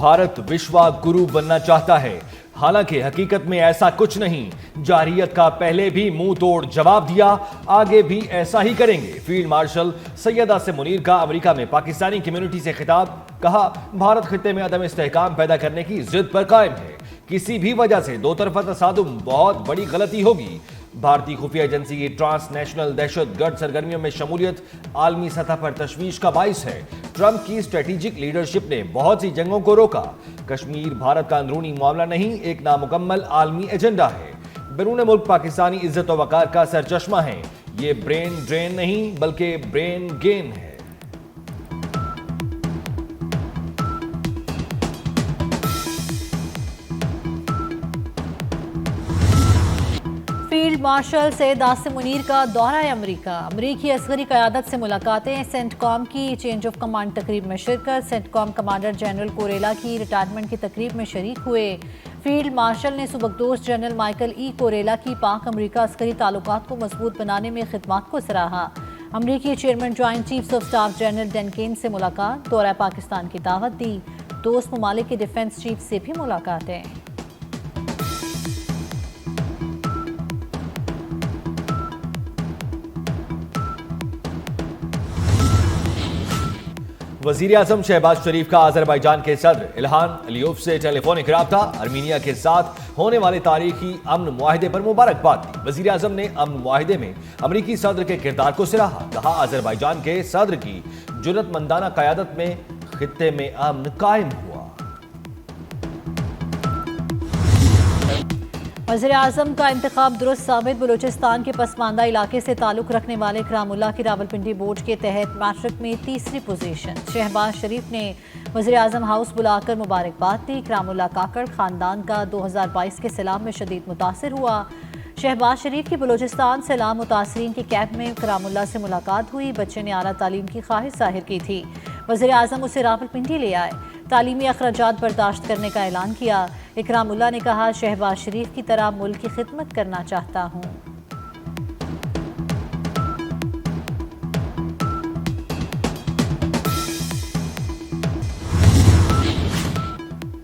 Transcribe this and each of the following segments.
بھارت وشوا گرو بننا چاہتا ہے، حالانکہ حقیقت میں ایسا کچھ نہیں۔ جارحیت کا پہلے بھی منہ توڑ جواب دیا، آگے بھی ایسا ہی کریں گے۔ فیلڈ مارشل سید عاصم منیر کا امریکہ میں پاکستانی کمیونٹی سے خطاب، کہا بھارت خطے میں عدم استحکام پیدا کرنے کی ضد پر قائم ہے، کسی بھی وجہ سے دو طرفہ تصادم بہت بڑی غلطی ہوگی۔ بھارتی خفیہ ایجنسی کی ٹرانس نیشنل دہشت گرد سرگرمیوں میں شمولیت عالمی سطح پر تشویش کا باعث ہے۔ ٹرمپ کی اسٹریٹجک لیڈرشپ نے بہت سی جنگوں کو روکا۔ کشمیر بھارت کا اندرونی معاملہ نہیں، ایک نامکمل عالمی ایجنڈا ہے۔ بیرون ملک پاکستانی عزت و وقار کا سرچشمہ ہیں، یہ برین ڈرین نہیں بلکہ برین گین ہے۔ فیلڈ مارشل سید عاصم منیر کا دورہ امریکہ، امریکی عسکری قیادت سے ملاقاتیں، سینٹ کام کی چینج آف کمانڈ تقریب میں شرکت، سینٹ کام کمانڈر جنرل کوریلا کی ریٹائرمنٹ کی تقریب میں شریک ہوئے۔ فیلڈ مارشل نے سبکدوش جنرل مائیکل ای کوریلا کی پاک امریکہ عسکری تعلقات کو مضبوط بنانے میں خدمات کو سراہا۔ امریکی chairman joint chiefs of staff general Dan Caine سے ملاقات، دورہ پاکستان کی دعوت دی، دوست ممالک کے ڈیفنس چیف سے بھی ملاقاتیں۔ وزیر اعظم شہباز شریف کا آذربائیجان کے صدر الہان علیوف سے ٹیلی فونک رابطہ، ارمینیا کے ساتھ ہونے والے تاریخی امن معاہدے پر مبارکباد دی۔ وزیر اعظم نے امن معاہدے میں امریکی صدر کے کردار کو سراہا، کہا آذربائیجان کے صدر کی جرأت مندانہ قیادت میں خطے میں امن قائم ہوا۔ وزیر اعظم کا انتخاب درست ثابت، بلوچستان کے پسماندہ علاقے سے تعلق رکھنے والے اکرام اللہ کی راولپنڈی بورڈ کے تحت میٹرک میں تیسری پوزیشن۔ شہباز شریف نے وزیر اعظم ہاؤس بلا کر مبارکباد دی۔ اکرام اللہ کاکڑ خاندان کا 2022 کے سیلاب میں شدید متاثر ہوا۔ شہباز شریف کی بلوچستان سیلاب متاثرین کے کیمپ میں اکرام اللہ سے ملاقات ہوئی، بچے نے اعلیٰ تعلیم کی خواہش ظاہر کی تھی، وزیر اعظم اسے راولپنڈی لے آئے، تعلیمی اخراجات برداشت کرنے کا اعلان کیا۔ اکرام اللہ نے کہا شہباز شریف کی طرح ملک کی خدمت کرنا چاہتا ہوں۔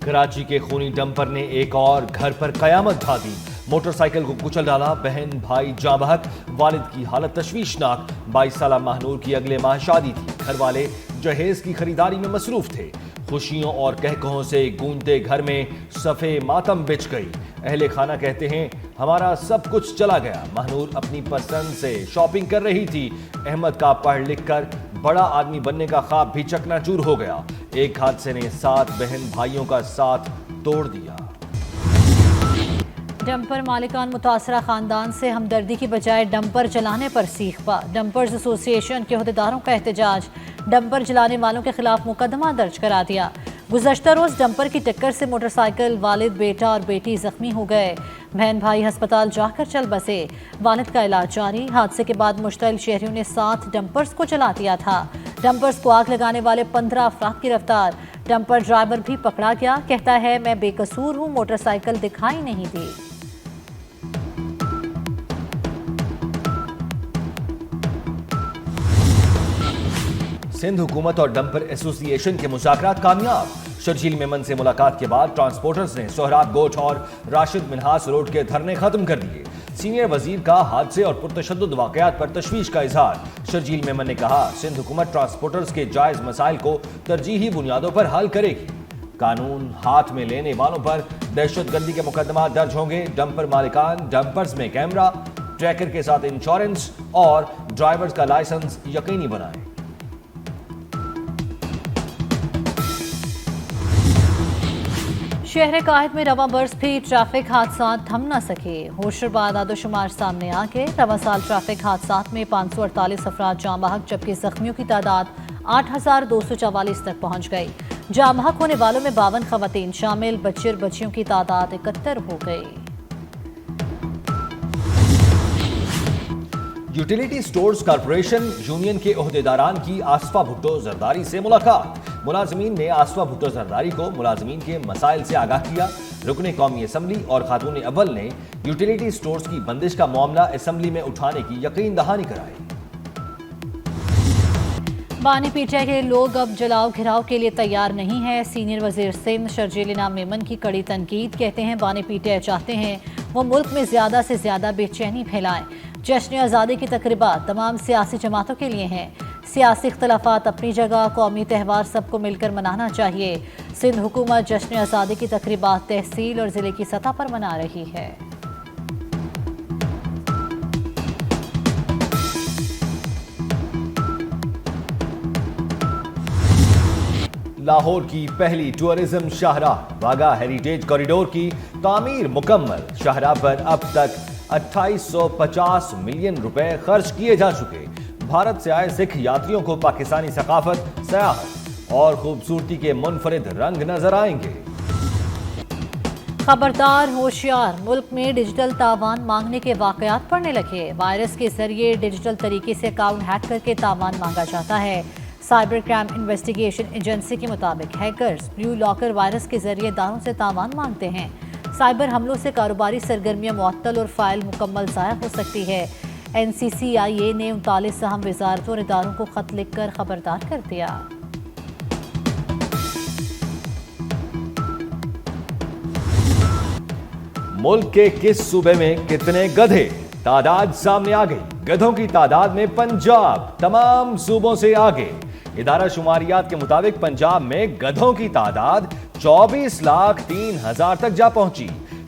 کراچی کے خونی ڈمپر نے ایک اور گھر پر قیامت ڈھا دی، موٹر سائیکل کو کچل ڈالا، بہن بھائی جاں بحق، والد کی حالت تشویشناک۔ 22 سالہ ماہنور کی اگلے ماہ شادی تھی، گھر والے جہیز کی خریداری میں مصروف تھے۔ خوشیوں اور کہکہوں سے گونجتے گھر میں صفے ماتم بچھ گئی، اہل خانہ کہتے ہیں ہمارا سب کچھ چلا گیا۔ ماہنور اپنی پسند سے شاپنگ کر رہی تھی، احمد کا پڑھ لکھ کر بڑا آدمی بننے کا خواب بھی چکنا چور ہو گیا۔ ایک حادثے نے 7 بہن بھائیوں کا ساتھ توڑ دیا۔ ڈمپر مالکان متاثرہ خاندان سے ہمدردی کی بجائے ڈمپر چلانے پر سیخ پا، ڈمپرز ایسوسی ایشن کے عہدیداروں کا احتجاج، ڈمپر چلانے والوں کے خلاف مقدمہ درج کرا دیا۔ گزشتہ روز ڈمپر کی ٹکر سے موٹر سائیکل والد، بیٹا اور بیٹی زخمی ہو گئے، بہن بھائی ہسپتال جا کر چل بسے، والد کا علاج جاری۔ حادثے کے بعد مشتعل شہریوں نے 7 ڈمپرز کو چلا دیا تھا، ڈمپرز کو آگ لگانے والے 15 افراد گرفتار، ڈمپر ڈرائیور بھی پکڑا گیا، کہتا ہے میں بے قصور ہوں، موٹر سائیکل دکھائی نہیں دی۔ سندھ حکومت اور ڈمپر ایسوسی ایشن کے مذاکرات کامیاب، شرجیل میمن سے ملاقات کے بعد ٹرانسپورٹرز نے سہراب گوٹھ اور راشد منہاس روڈ کے دھرنے ختم کر دیے۔ سینئر وزیر کا حادثے اور پرتشدد واقعات پر تشویش کا اظہار، شرجیل میمن نے کہا سندھ حکومت ٹرانسپورٹرز کے جائز مسائل کو ترجیحی بنیادوں پر حل کرے گی، قانون ہاتھ میں لینے والوں پر دہشت گردی کے مقدمات درج ہوں گے، ڈمپر مالکان ڈمپرز میں کیمرہ، ٹریکر کے ساتھ انشورنس اور ڈرائیورز کا لائسنس یقینی بنائیں۔ شہر قائد میں رواں برس بھی ٹریفک حادثات تھم نہ سکے، ہوشرباد اعداد و شمار سامنے آ گئے۔ رواں سال ٹریفک حادثات میں 548 افراد جاں بحق، جبکہ زخمیوں کی تعداد 8244 تک پہنچ گئی۔ جاں بحق ہونے والوں میں 52 خواتین شامل، بچے اور بچیوں کی تعداد 71 ہو گئی۔ یوٹیلیٹی سٹورز کارپوریشن یونین کے عہدیداران کی آصفہ بھٹو زرداری سے ملاقات، ملازمین نے آصفہ بھٹو زرداری کو ملازمین کے مسائل سے آگاہ کیا۔ رکن قومی اسمبلی اور خاتون اول نے یوٹیلیٹی سٹورز کی بندش کا معاملہ اسمبلی میں اٹھانے کی یقین دہانی کرائی۔ بانی پی ٹی آئی کے لوگ اب جلاؤ گھراؤ کے لیے تیار نہیں ہیں. سینئر وزیر سندھ شرجیل انعام میمن کی کڑی تنقید. کہتے ہیں بانی پی ٹی آئی چاہتے ہیں وہ ملک میں زیادہ سے زیادہ بے چینی پھیلائیں. جشن آزادی کی تقریبات تمام سیاسی جماعتوں کے لیے ہیں. سیاسی اختلافات اپنی جگہ، قومی تہوار سب کو مل کر منانا چاہیے. سندھ حکومت جشن آزادی کی تقریبات تحصیل اور ضلع کی سطح پر منا رہی ہے. لاہور کی پہلی ٹورزم شاہراہ واگا ہیریٹیج کوریڈور کی تعمیر مکمل. شاہراہ پر اب تک 2850 ملین روپے خرچ کیے جا چکے. بھارت سے آئے سکھ یاتریوں کو پاکستانی ثقافت، سیاحت اور خوبصورتی کے منفرد رنگ نظر آئیں گے. خبردار ہوشیار، ملک میں ڈیجیٹل تاوان مانگنے کے واقعات بڑھنے لگے. وائرس کے ذریعے ڈیجیٹل طریقے سے اکاؤنٹ ہیک کر کے تاوان مانگا جاتا ہے. سائبر کرائم انویسٹیگیشن ایجنسی کے مطابق ہیکرز بلیو لاکر وائرس کے ذریعے اداروں سے تاوان مانگتے ہیں. سائبر حملوں سے کاروباری سرگرمیاں معطل اور فائل مکمل ضائع ہو سکتی ہے. NCCIA نے 39 اہم وزارتوں اور اداروں کو خط لکھ کر خبردار کر دیا. ملک کے کس صوبے میں کتنے گدھے؟ تعداد سامنے آ گئی. گدھوں کی تعداد میں پنجاب تمام صوبوں سے آگے. ادارہ شماریات کے مطابق پنجاب میں گدھوں کی تعداد 24,03,000 تک جا پہنچی.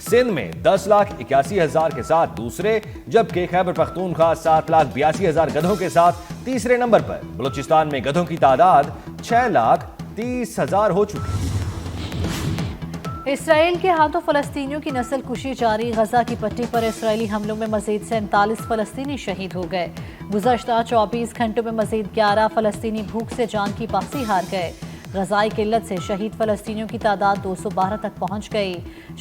سندھ میں 10,81,000 کے ساتھ دوسرے، جبکہ خیبر پختونخوا 7,82,000 گدھوں کے ساتھ تیسرے نمبر پر. بلوچستان میں گدھوں کی تعداد 6,30,000 ہو چکی. اسرائیل کے ہاتھوں فلسطینیوں کی نسل کشی جاری. غزہ کی پٹی پر اسرائیلی حملوں میں مزید 47 فلسطینی شہید ہو گئے. گزشتہ 24 گھنٹوں میں مزید 11 فلسطینی بھوک سے جان کی باسی ہار گئے. غذائی قلت سے شہید فلسطینیوں کی تعداد 212 تک پہنچ گئی.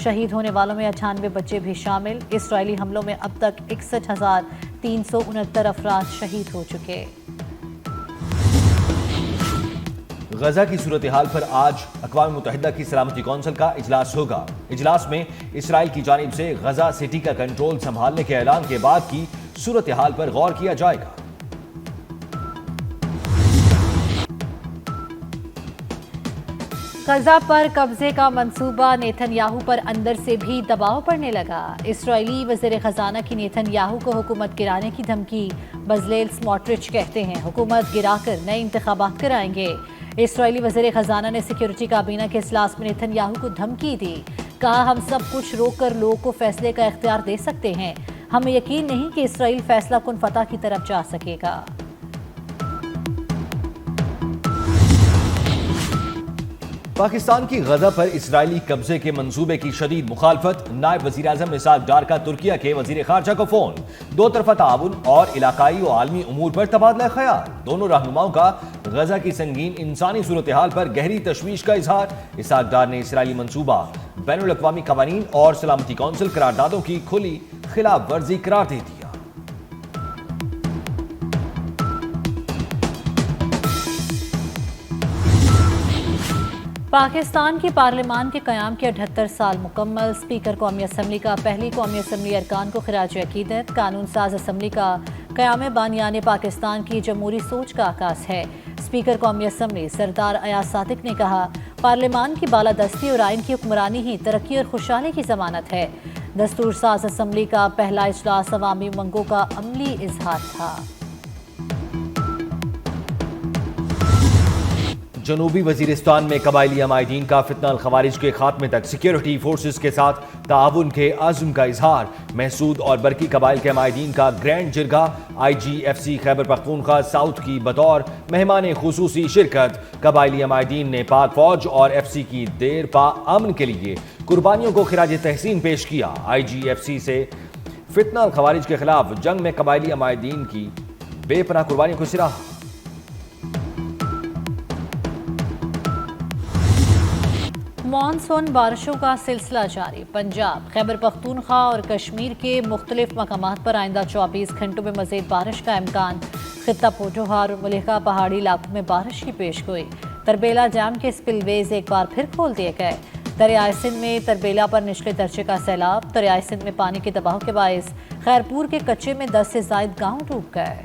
شہید ہونے والوں میں 98 بچے بھی شامل. اسرائیلی حملوں میں اب تک 61,369 افراد شہید ہو چکے. غزہ کی صورتحال پر آج اقوام متحدہ کی سلامتی کونسل کا اجلاس ہوگا. اجلاس میں اسرائیل کی جانب سے غزہ سٹی کا کنٹرول سنبھالنے کے اعلان کے بعد کی صورتحال پر غور کیا جائے گا. غزہ پر قبضے کا منصوبہ نیتن یاہو پر اندر سے بھی دباؤ پڑنے لگا. اسرائیلی وزیر خزانہ کی نیتن یاہو کو حکومت گرانے کی دھمکی. بزلیل سموٹرچ کہتے ہیں حکومت گرا کر نئے انتخابات کرائیں گے. اسرائیلی وزیر خزانہ نے سیکیورٹی کابینہ کے اجلاس میں نیتن یاہو کو دھمکی دی. کہا ہم سب کچھ روک کر لوگوں کو فیصلے کا اختیار دے سکتے ہیں. ہمیں یقین نہیں کہ اسرائیل فیصلہ کن فتح کی طرف جا سکے گا. پاکستان کی غزہ پر اسرائیلی قبضے کے منصوبے کی شدید مخالفت. نائب وزیر اعظم اسحاق ڈار کا ترکیہ کے وزیر خارجہ کو فون. دو طرفہ تعاون اور علاقائی و عالمی امور پر تبادلہ خیال. دونوں رہنماؤں کا غزہ کی سنگین انسانی صورتحال پر گہری تشویش کا اظہار. اسحاق ڈار نے اسرائیلی منصوبہ بین الاقوامی قوانین اور سلامتی کونسل قراردادوں کی کھلی خلاف ورزی قرار دے دیا. پاکستان کی پارلیمان کے قیام کے 78 سال مکمل. اسپیکر قومی اسمبلی کا پہلی قومی اسمبلی ارکان کو خراج عقیدت. قانون ساز اسمبلی کا قیام بانیان پاکستان کی جمہوری سوچ کا عکاس ہے. اسپیکر قومی اسمبلی سردار ایاز صادق نے کہا پارلیمان کی بالادستی اور آئین کی حکمرانی ہی ترقی اور خوشحالی کی ضمانت ہے. دستور ساز اسمبلی کا پہلا اجلاس عوامی امنگوں کا عملی اظہار تھا. جنوبی وزیرستان میں قبائلی عمائدین کا فتنہ الخوارج کے خاتمے تک سیکیورٹی فورسز کے ساتھ تعاون کے عزم کا اظہار. محسود اور برقی قبائل کے عمائدین کا گرینڈ جرگہ. IGFC خیبر پختونخوا ساؤتھ کی بطور مہمان خصوصی شرکت. قبائلی عمائدین نے پاک فوج اور FC کی دیر پا امن کے لیے قربانیوں کو خراج تحسین پیش کیا. IGFC سے فتنہ الخوارج کے خلاف جنگ میں قبائلی عمائدین کی بے پناہ قربانیوں کو سراہا. مانسون بارشوں کا سلسلہ جاری. پنجاب، خیبر پختونخوا اور کشمیر کے مختلف مقامات پر آئندہ 24 گھنٹوں میں مزید بارش کا امکان. خطہ پوٹھوہار اور ملحقہ پہاڑی علاقوں میں بارش کی پیشگوئی. تربیلا ڈیم کے سپل ویز ایک بار پھر کھول دیے گئے. دریائے سندھ میں تربیلا پر نچلے درجے کا سیلاب. دریائے سندھ میں پانی کے دباؤ کے باعث خیرپور کے کچے میں 10 سے زائد گاؤں ڈوب گئے.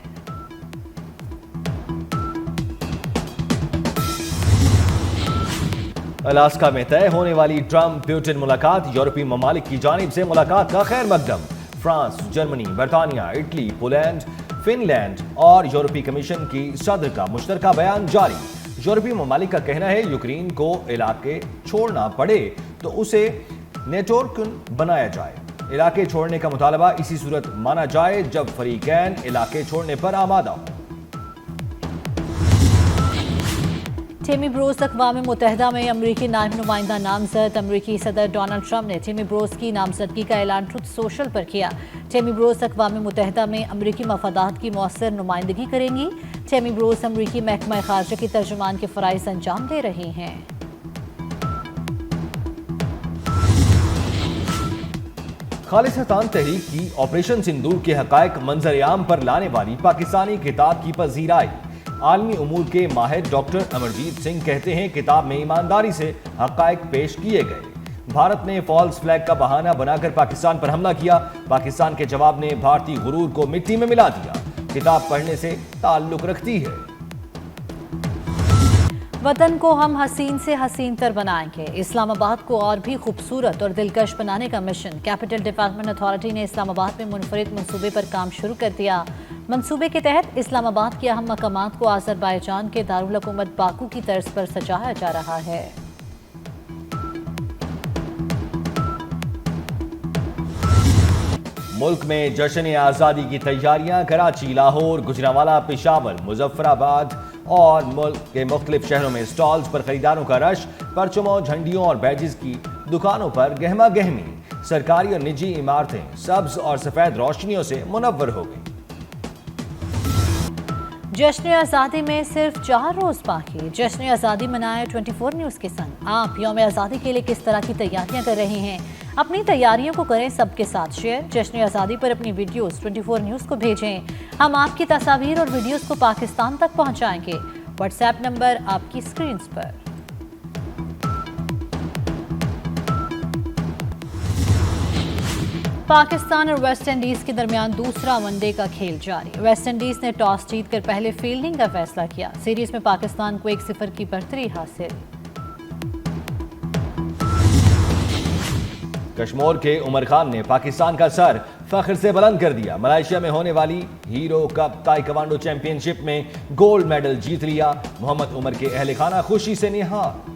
الاسکا میں طے ہونے والی ٹرمپ پیوٹن ملاقات، یورپی ممالک کی جانب سے ملاقات کا خیر مقدم۔ فرانس، جرمنی، برطانیہ، اٹلی، پولینڈ، فن لینڈ اور یورپی کمیشن کی صدر کا مشترکہ بیان جاری۔ یورپی ممالک کا کہنا ہے یوکرین کو علاقے چھوڑنا پڑے تو اسے نیٹو رکن بنایا جائے۔ علاقے چھوڑنے کا مطالبہ اسی صورت مانا جائے جب فریقین علاقے چھوڑنے پر آمادہ ہوں۔ ٹیمی بروز اقوام متحدہ میں امریکی نائب نمائندہ نامزد۔ امریکی صدر ڈونلڈ ٹرمپ نے ٹیمی بروز کی نامزدگی کا اعلان ٹروتھ سوشل پر کیا۔ ٹیمی بروز اقوام متحدہ میں امریکی مفادات کی مؤثر نمائندگی کریں گی۔ ٹیمی بروز امریکی محکمہ خارجہ کی ترجمان کے فرائض انجام دے رہے ہیں۔ خالصتان تحریک کی آپریشن سندور کے حقائق منظر عام پر لانے والی پاکستانی کتاب کی پذیرائی۔ عالمی امور کے ماہر ڈاکٹر امرجیت سنگھ کہتے ہیں کتاب میں ایمانداری سے حقائق پیش کیے گئے۔ بھارت نے فالس فلیگ کا بہانہ بنا کر پاکستان پر حملہ کیا، پاکستان کے جواب نے بھارتی غرور کو مٹی میں ملا دیا۔ کتاب پڑھنے سے تعلق رکھتی ہے۔ وطن کو ہم حسین سے حسین تر بنائیں گے، اسلام آباد کو اور بھی خوبصورت اور دلکش بنانے کا مشن۔ کیپٹل ڈیولپمنٹ اتھارٹی نے اسلام آباد میں منفرد منصوبے پر کام شروع کر دیا۔ منصوبے کے تحت اسلام آباد کے اہم مقامات کو آذربائیجان کے دارالحکومت باکو کی طرز پر سجایا جا رہا ہے۔ ملک میں جشن آزادی کی تیاریاں، کراچی، لاہور، گجرانوالہ، پشاور، مظفر آباد اور ملک کے مختلف شہروں میں سٹالز پر خریداروں کا رش، پرچموں، جھنڈیوں اور بیجز کی دکانوں پر گہما گہمی۔ سرکاری اور نجی عمارتیں سبز اور سفید روشنیوں سے منور ہو گئی۔ جشن آزادی میں صرف 4 روز باقی، جشن آزادی منائے 24 نیوز کے سنگ۔ آپ یوم آزادی کے لیے کس طرح کی تیاریاں کر رہے ہیں؟ اپنی تیاریوں کو کریں سب کے ساتھ شیئر۔ جشن آزادی پر اپنی ویڈیوز 24 نیوز کو بھیجیں، ہم آپ کی تصاویر اور ویڈیوز کو پاکستان تک پہنچائیں گے۔ واٹس ایپ نمبر آپ کی سکرینز پر۔ پاکستان اور ویسٹ انڈیز کے درمیان دوسرا ون ڈے کا کھیل جاری۔ ویسٹ انڈیز نے ٹاس جیت کر پہلے فیلڈنگ کا فیصلہ کیا۔ سیریز میں پاکستان کو 1-0 کی برتری حاصل۔ کشمور کے عمر خان نے پاکستان کا سر فخر سے بلند کر دیا۔ ملائیشیا میں ہونے والی ہیرو کپ تائی کوانڈو چیمپئن شپ میں گولڈ میڈل جیت لیا۔ محمد عمر کے اہل خانہ خوشی سے نہال۔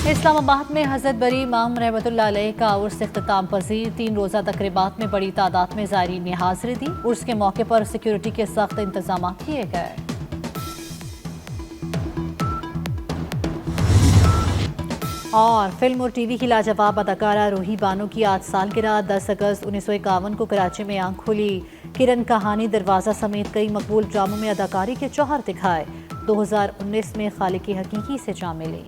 اسلام آباد میں حضرت بری امام رحمۃ اللہ علیہ کا عرس اختتام پذیر۔ 3 روزہ تقریبات میں بڑی تعداد میں زائرین نے حاضری دی۔ عرس کے موقع پر سیکیورٹی کے سخت انتظامات کیے گئے۔ اور فلم اور ٹی وی کی لاجواب اداکارہ روحی بانو کی آج سالگرہ۔ 10 اگست 1951 کو کراچی میں آنکھ کھلی۔ کرن کہانی، دروازہ سمیت کئی مقبول ڈراموں میں اداکاری کے جوہر دکھائے۔ 2019 میں خالق حقیقی سے جام ملی۔